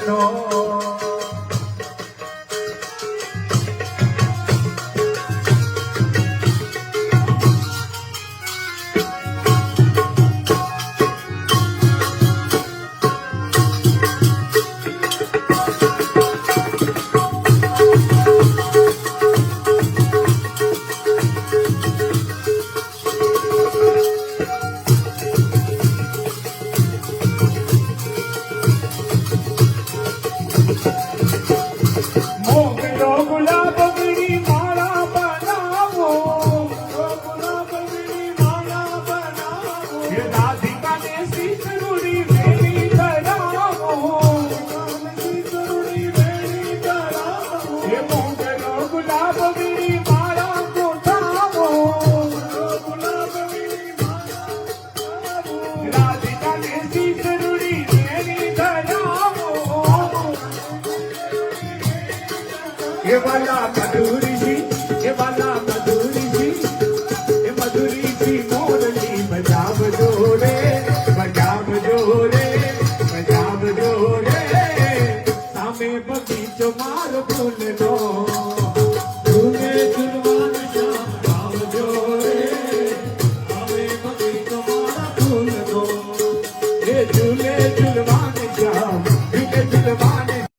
નો ये वाला मधुरी जी, ये वाला मधुरी जी, ये मधुरी जी मोरली बजाव जोरे, बजाव जोरे, बजाव जोरे। सामे बगीचो मार फूल नो, झूले झुलवान श्याम भाव जोरे। सामे बगीचो मार फूल नो, ये झूले झुलवान श्याम, झूले झुलवान